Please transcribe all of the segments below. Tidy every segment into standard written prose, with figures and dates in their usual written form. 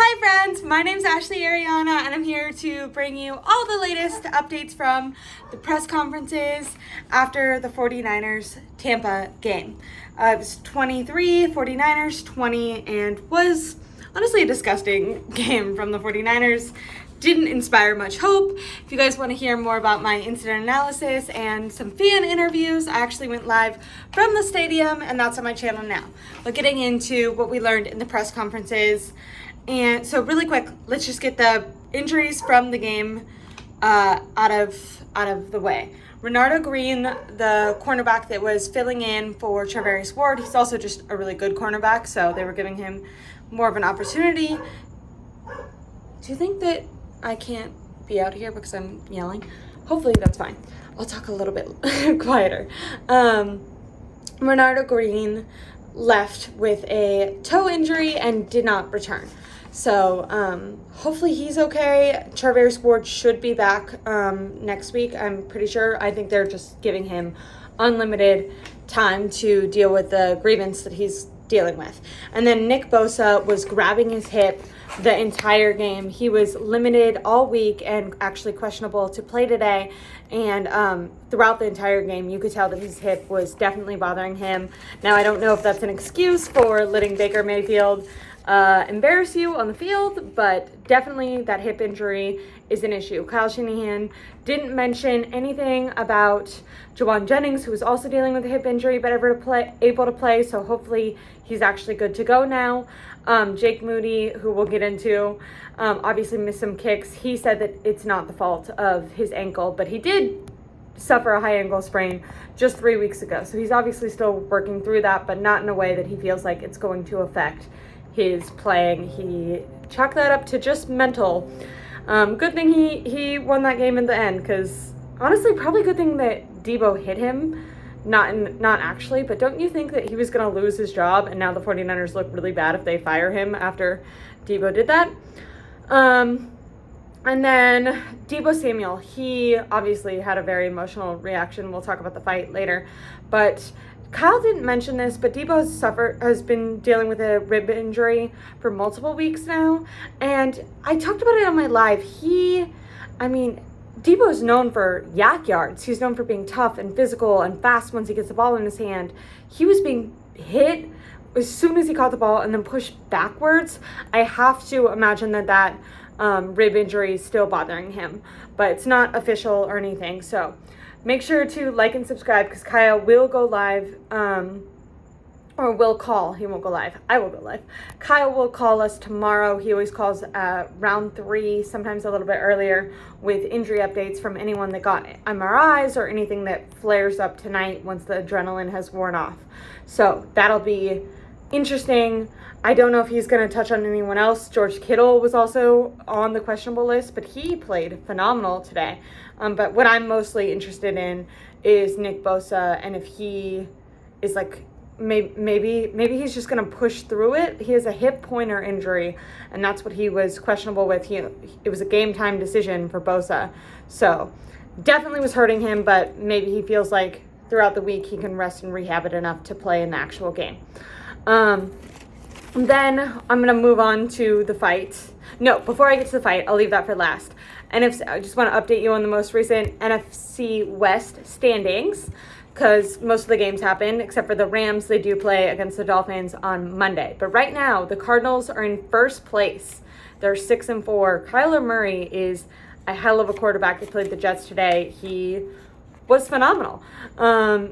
Hi friends, my name's Aireonna and I'm here to bring you all the latest updates from the press conferences after the 49ers Tampa game. It was 23, 49ers 20, and was honestly a disgusting game from the 49ers. Didn't inspire much hope. If you guys want to hear more about my incident analysis and some fan interviews, I actually went live from the stadium and that's on my channel now. But getting into what we learned in the press conferences. And so really quick, let's just get the injuries from the game out of the way. Renardo Green, the cornerback that was filling in for Charvarius Ward, he's also just a really good cornerback, so they were giving him more of an opportunity. Do you think that I can't be out here because I'm yelling? Hopefully that's fine. I'll talk a little bit quieter. Renardo Green left with a toe injury and did not return. So hopefully he's okay. Charvarius Ward should be back next week, I'm pretty sure. I think they're just giving him unlimited time to deal with the grievance that he's dealing with. And then Nick Bosa was grabbing his hip the entire game. He was limited all week and actually questionable to play today. And throughout the entire game, you could tell that his hip was definitely bothering him. Now, I don't know if that's an excuse for letting Baker Mayfield embarrass you on the field, but definitely that hip injury is an issue. Kyle Shanahan didn't mention anything about Jawan Jennings, who was also dealing with a hip injury, but able to play, so hopefully he's actually good to go now. Jake Moody, who we'll get into, obviously missed some kicks. He said that it's not the fault of his ankle, but he did suffer a high ankle sprain just 3 weeks ago, so he's obviously still working through that, but not in a way that he feels like it's going to affect his playing. He chalked that up to just mental. Good thing he won that game in the end, because honestly, probably good thing that Debo hit him. Not actually, but don't you think that he was going to lose his job, and now the 49ers look really bad if they fire him after Debo did that? And then Debo Samuel, he obviously had a very emotional reaction. We'll talk about the fight later, but Kyle didn't mention this, but Debo has been dealing with a rib injury for multiple weeks now, and I talked about it on my live. Debo is known for yak yards. He's known for being tough and physical and fast once he gets the ball in his hand. He was being hit as soon as he caught the ball and then pushed backwards. I have to imagine that rib injury is still bothering him, but it's not official or anything. So make sure to like and subscribe, because Kyle will go live, or will call. He won't go live. I will go live. Kyle will call us tomorrow. He always calls round 3, sometimes a little bit earlier, with injury updates from anyone that got MRIs or anything that flares up tonight once the adrenaline has worn off. So that'll be interesting. I don't know if he's going to touch on anyone else. George Kittle was also on the questionable list, but he played phenomenal today. But what I'm mostly interested in is Nick Bosa, and if he is like, maybe he's just going to push through it. He has a hip pointer injury, and that's what he was questionable with. It was a game time decision for Bosa. So definitely was hurting him, but maybe he feels like throughout the week he can rest and rehab it enough to play in the actual game. Then I'm going to move on to the fight. No, before I get to the fight, I'll leave that for last. I just want to update you on the most recent NFC West standings, because most of the games happen, except for the Rams. They do play against the Dolphins on Monday. But right now, the Cardinals are in first place. They're 6-4. Kyler Murray is a hell of a quarterback. They played the Jets today. He was phenomenal. I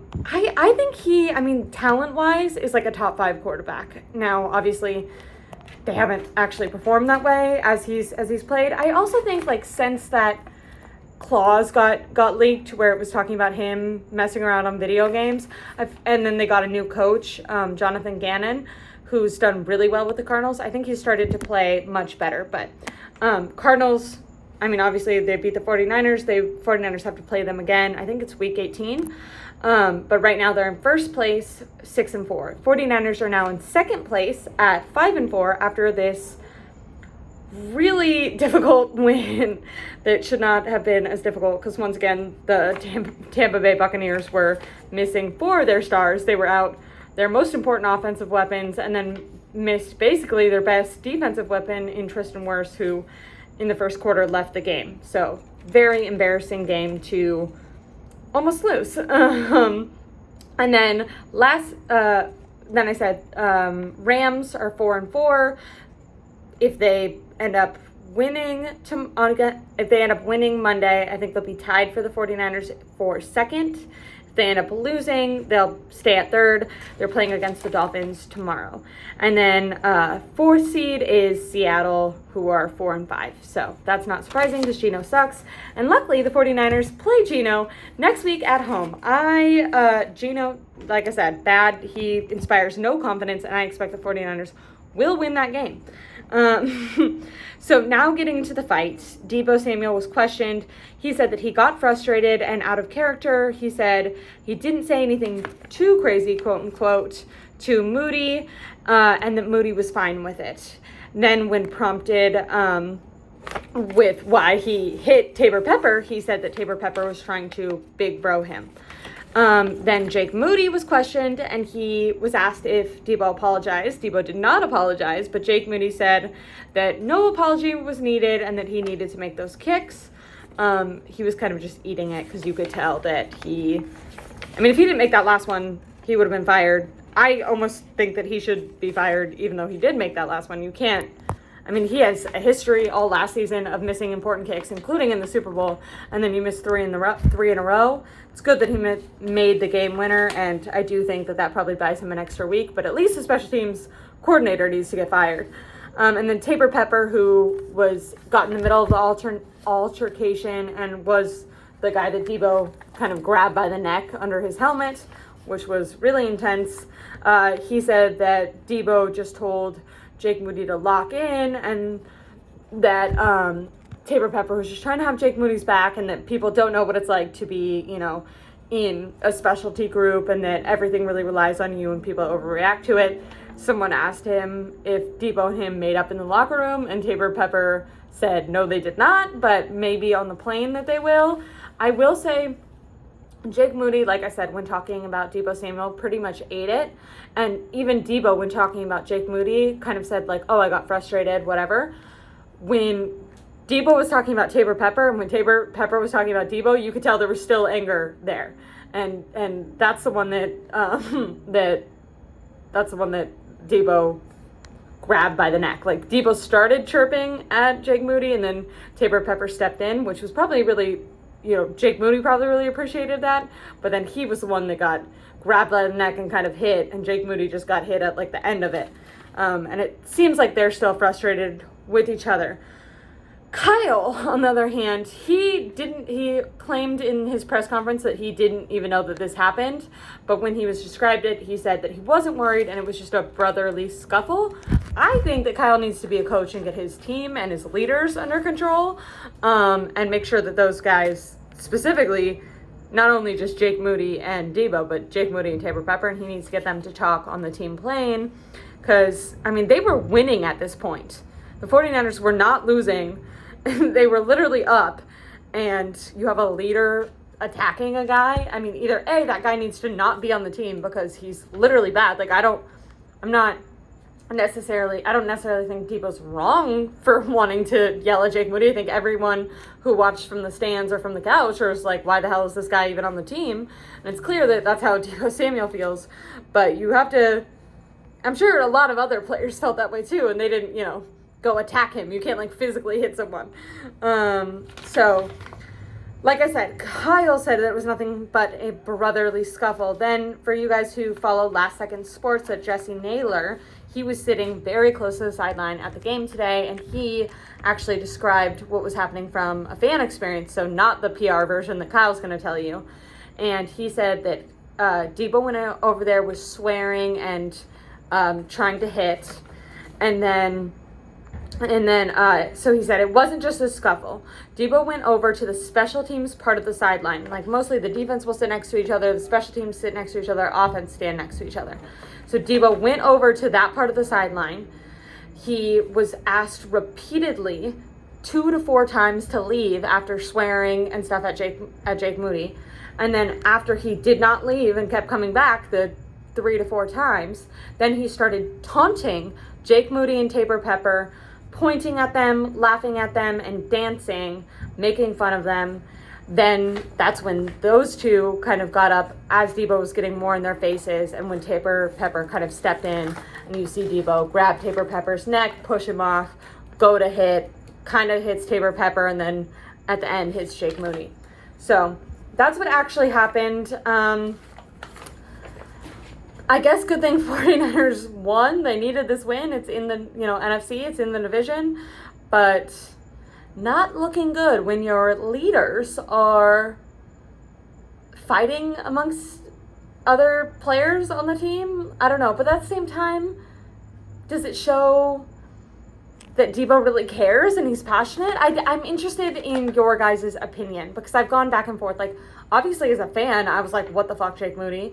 think talent-wise, is like a top 5 quarterback. Now, obviously, they haven't actually performed that way as he's played. I also think, like, since that clause got leaked where it was talking about him messing around on video games, and then they got a new coach, Jonathan Gannon, who's done really well with the Cardinals. I think he started to play much better. But Cardinals, obviously they beat the 49ers. The 49ers have to play them again. I think it's week 18. But right now they're in first place, 6-4. 49ers are now in second place at 5-4 after this really difficult win that should not have been as difficult, because once again the Tampa Bay Buccaneers were missing 4 of their stars. They were out their most important offensive weapons, and then missed basically their best defensive weapon in Tristan Wirfs, who in the first quarter left the game. So very embarrassing game to almost lose. And then then I said Rams are 4-4. If they end up winning Monday, I think they'll be tied for the 49ers for second. If they end up losing, they'll stay at third. They're playing against the Dolphins tomorrow. And then fourth seed is Seattle, who are 4-5. So that's not surprising because Geno sucks. And luckily, the 49ers play Geno next week at home. Geno, like I said, bad. He inspires no confidence, and I expect the 49ers will win that game. So now getting into the fight, Deebo Samuel was questioned. He said that he got frustrated and out of character. He said he didn't say anything too crazy, quote unquote, to Moody, and that Moody was fine with it. Then when prompted with why he hit Tabor Pepper, he said that Tabor Pepper was trying to big bro him. Then Jake Moody was questioned, and he was asked if Deebo apologized. Deebo did not apologize, but Jake Moody said that no apology was needed and that he needed to make those kicks. He was kind of just eating it because you could tell that if he didn't make that last one, he would have been fired. I almost think that he should be fired even though he did make that last one. You can't. He has a history all last season of missing important kicks, including in the Super Bowl, and then you missed three in a row. It's good that he made the game winner, and I do think that probably buys him an extra week, but at least the special teams coordinator needs to get fired. And then Tabor Pepper, who got in the middle of the altercation and was the guy that Deebo kind of grabbed by the neck under his helmet, which was really intense. He said that Deebo just told Jake Moody to lock in, and that Tabor Pepper was just trying to have Jake Moody's back, and that people don't know what it's like to be, in a specialty group, and that everything really relies on you and people overreact to it. Someone asked him if Deebo and him made up in the locker room, and Tabor Pepper said no, they did not, but maybe on the plane that they will. I will say Jake Moody, like I said, when talking about Deebo Samuel, pretty much ate it. And even Deebo, when talking about Jake Moody, kind of said like, oh, I got frustrated, whatever. When Deebo was talking about Tabor Pepper, and when Tabor Pepper was talking about Deebo, you could tell there was still anger there. And that's the one that that's the one that Deebo grabbed by the neck. Like, Deebo started chirping at Jake Moody, and then Tabor Pepper stepped in, which was probably really, Jake Moody probably really appreciated that, but then he was the one that got grabbed by the neck and kind of hit, and Jake Moody just got hit at like the end of it. And it seems like they're still frustrated with each other. Kyle, on the other hand, he claimed in his press conference that he didn't even know that this happened, but when he was described it, he said that he wasn't worried and it was just a brotherly scuffle. I think that Kyle needs to be a coach and get his team and his leaders under control, and make sure that those guys, specifically, not only just Jake Moody and Deebo, but Jake Moody and Tabor Pepper, and he needs to get them to talk on the team plane, because, they were winning at this point. The 49ers were not losing. They were literally up, and you have a leader attacking a guy. Either A, that guy needs to not be on the team because he's literally bad. Like, I don't necessarily think Deebo's wrong for wanting to yell at Jake Moody. I think everyone who watched from the stands or from the couch was like, why the hell is this guy even on the team? And it's clear that that's how Deebo Samuel feels. But you have to, I'm sure a lot of other players felt that way too, and they didn't, go attack him. You can't physically hit someone. So like I said, Kyle said that it was nothing but a brotherly scuffle. Then for you guys who follow Last Second Sports, that Jesse Naylor, he was sitting very close to the sideline at the game today, and he actually described what was happening from a fan experience, so not the PR version that Kyle's going to tell you. And he said that Deebo went over there, was swearing and trying to hit, and then so he said it wasn't just a scuffle. Deebo went over to the special teams part of the sideline. Like, mostly the defense will sit next to each other, the special teams sit next to each other, offense stand next to each other. So Deebo went over to that part of the sideline. He was asked repeatedly 2 to 4 times to leave after swearing and stuff at Jake Moody. And then after he did not leave and kept coming back, the 3 to 4 times, then he started taunting Jake Moody and Tabor Pepper, pointing at them, laughing at them, and dancing, making fun of them. Then that's when those two kind of got up as Debo was getting more in their faces, and when Tabor Pepper kind of stepped in, and you see Debo grab Tabor Pepper's neck, push him off, go to hit, kind of hits Tabor Pepper, and then at the end hits Jake Moody. So that's what actually happened. I guess good thing 49ers won. They needed this win. It's in the, NFC, it's in the division, but not looking good when your leaders are fighting amongst other players on the team. I don't know, but at the same time, does it show that Debo really cares and he's passionate? I'm interested in your guys' opinion, because I've gone back and forth. Like, obviously as a fan, I was like, what the fuck, Jake Moody?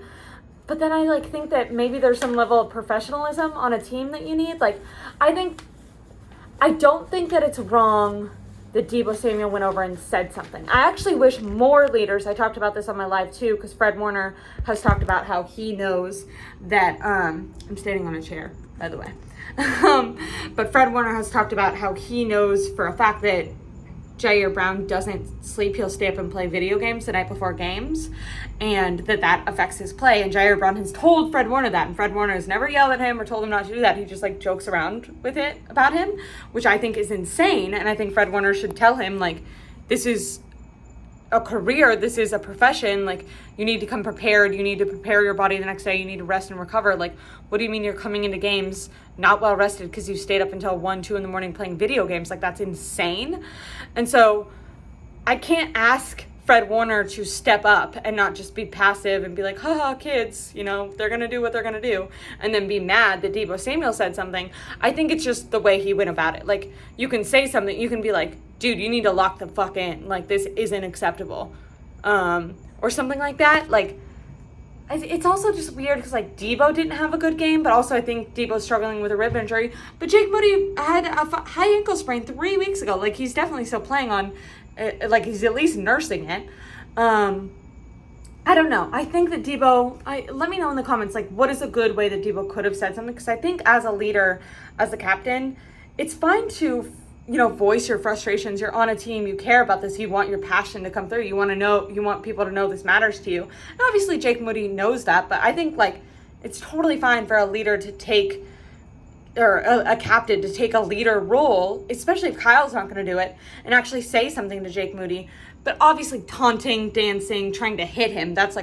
But then I think that maybe there's some level of professionalism on a team that you need. Like, I don't think that it's wrong that Debo Samuel went over and said something. I actually wish more leaders, I talked about this on my live too, because Fred Warner has talked about how he knows that, I'm standing on a chair, by the way. But Fred Warner has talked about how he knows for a fact that Jair Brown doesn't sleep. He'll stay up and play video games the night before games, and that affects his play. And Jair Brown has told Fred Warner that, and Fred Warner has never yelled at him or told him not to do that. He just jokes around with it about him, which I think is insane. And I think Fred Warner should tell him, this is a career, this is a profession, you need to come prepared, you need to prepare your body the next day, you need to rest and recover. What do you mean you're coming into games not well rested because you stayed up until 1, 2 in the morning playing video games? That's insane. And so I can't ask Fred Warner to step up and not just be passive and be like, haha, kids, they're going to do what they're going to do, and then be mad that Debo Samuel said something. I think it's just the way he went about it. You can say something, you can be like, dude, you need to lock the fuck in. This isn't acceptable. Or something like that. It's also just weird because Debo didn't have a good game, but also I think Debo's struggling with a rib injury. But Jake Moody had a high ankle sprain 3 weeks ago. He's definitely still playing on, he's at least nursing it. I don't know. I think that Debo, let me know in the comments, what is a good way that Debo could have said something? Because I think as a leader, as a captain, it's fine to voice your frustrations. You're on a team, you care about this, you want your passion to come through, you want people to know this matters to you. And obviously Jake Moody knows that, but I think it's totally fine for a leader to take, or a captain to take a leader role, especially if Kyle's not going to do it, and actually say something to Jake Moody. But obviously taunting, dancing, trying to hit him, that's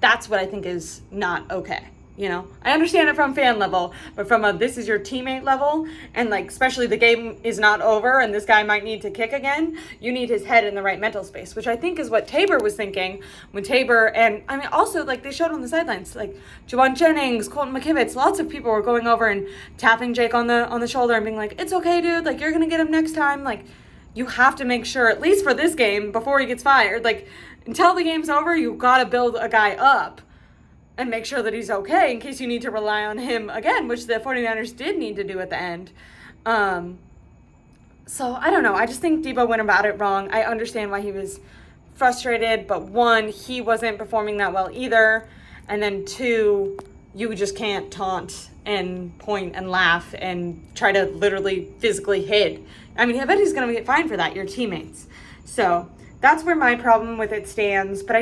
that's what I think is not okay. I understand it from fan level, but from a this is your teammate level, and especially the game is not over and this guy might need to kick again, you need his head in the right mental space, which I think is what Tabor was thinking when Tabor, and also they showed on the sidelines, Juwan Jennings, Colton McKivitz, lots of people were going over and tapping Jake on the shoulder and being like, it's okay, dude, you're gonna get him next time. You have to make sure, at least for this game, before he gets fired, until the game's over, you gotta build a guy up and make sure that he's okay in case you need to rely on him again, which the 49ers did need to do at the end. So I don't know. I just think Debo went about it wrong. I understand why he was frustrated, but 1, he wasn't performing that well either. And then 2, you just can't taunt and point and laugh and try to literally physically hit. I bet he's going to get fined for that, your teammates. So that's where my problem with it stands. But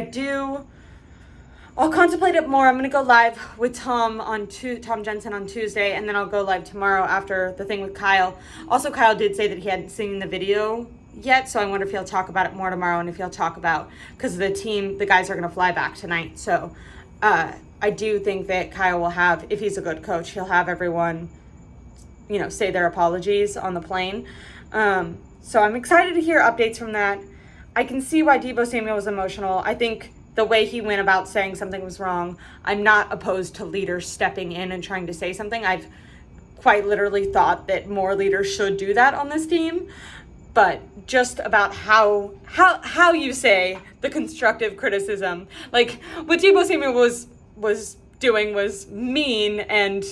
I'll contemplate it more. I'm going to go live with Tom Jensen on Tuesday, and then I'll go live tomorrow after the thing with Kyle. Also, Kyle did say that he hadn't seen the video yet, so I wonder if he'll talk about it more tomorrow, and if he'll talk about, because the guys are going to fly back tonight. So I do think that Kyle will have, if he's a good coach, he'll have everyone, say their apologies on the plane. So I'm excited to hear updates from that. I can see why Debo Samuel was emotional. I think the way he went about saying something was wrong. I'm not opposed to leaders stepping in and trying to say something. I've quite literally thought that more leaders should do that on this team. But just about how you say the constructive criticism, what Debo Samuel was doing was mean and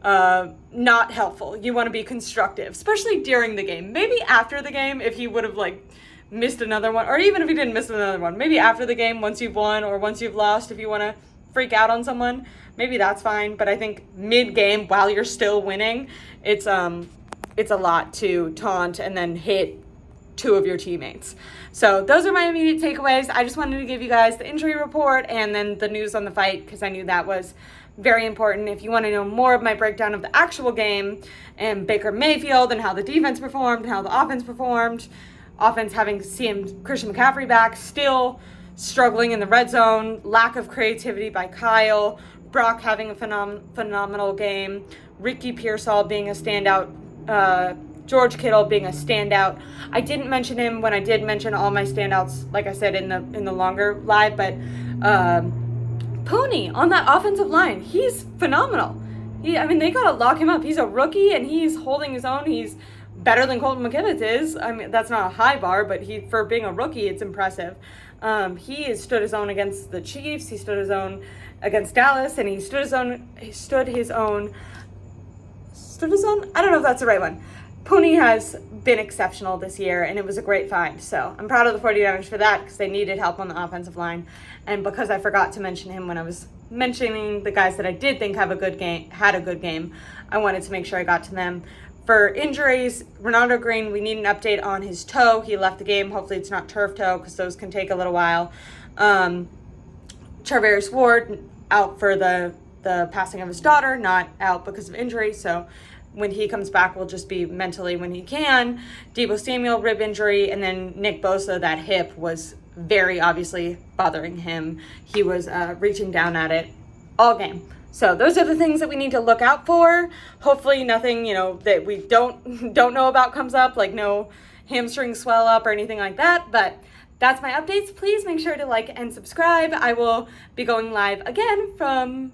not helpful. You want to be constructive, especially during the game. Maybe after the game, if he would have missed another one, or even if he didn't miss another one, maybe after the game, once you've won or once you've lost, if you want to freak out on someone, maybe that's fine. But I think mid-game, while you're still winning, it's a lot to taunt and then hit two of your teammates. So those are my immediate takeaways. I just wanted to give you guys the injury report and then the news on the fight, because I knew that was very important. If you want to know more of my breakdown of the actual game and Baker Mayfield and how the defense performed and how the offense performed, offense having seen Christian McCaffrey back, still struggling in the red zone, lack of creativity by Kyle, Brock having a phenomenal game, Ricky Pearsall being a standout, George Kittle being a standout. I didn't mention him when I did mention all my standouts, like I said in the longer live, but Pony on that offensive line, he's phenomenal. They gotta lock him up. He's a rookie and he's holding his own. He's better than Colton McKivitz is. That's not a high bar, but for being a rookie, it's impressive. He has stood his own against the Chiefs. He stood his own against Dallas, and he stood his own. I don't know if that's the right one. Pony has been exceptional this year, and it was a great find. So I'm proud of the 49ers for that, because they needed help on the offensive line. And because I forgot to mention him when I was mentioning the guys that I did think had a good game, I wanted to make sure I got to them. For injuries, Ronaldo Green, we need an update on his toe. He left the game. Hopefully it's not turf toe, because those can take a little while. Charvarius Ward, out for the passing of his daughter, not out because of injury. So when he comes back, will just be mentally when he can. Deebo Samuel, rib injury, and then Nick Bosa, that hip was very obviously bothering him. He was reaching down at it all game. So those are the things that we need to look out for. Hopefully nothing, that we don't know about comes up, like no hamstring swell up or anything like that. But that's my updates. Please make sure to like and subscribe. I will be going live again from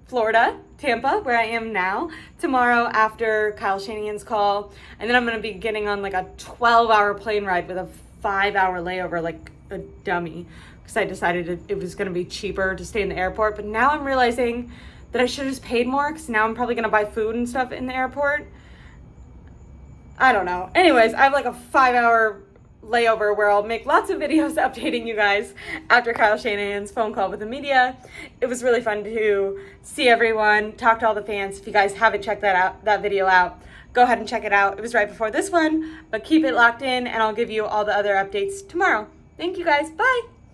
Florida, Tampa, where I am now, tomorrow after Kyle Shanahan's call. And then I'm going to be getting on like a 12-hour plane ride with a 5-hour layover like a dummy, because I decided it was going to be cheaper to stay in the airport. But now I'm realizing that I should have just paid more, because now I'm probably going to buy food and stuff in the airport. I don't know. Anyways, I have like a 5-hour layover where I'll make lots of videos updating you guys after Kyle Shanahan's phone call with the media. It was really fun to see everyone, talk to all the fans. If you guys haven't checked that video out, go ahead and check it out. It was right before this one, but keep it locked in and I'll give you all the other updates tomorrow. Thank you guys. Bye.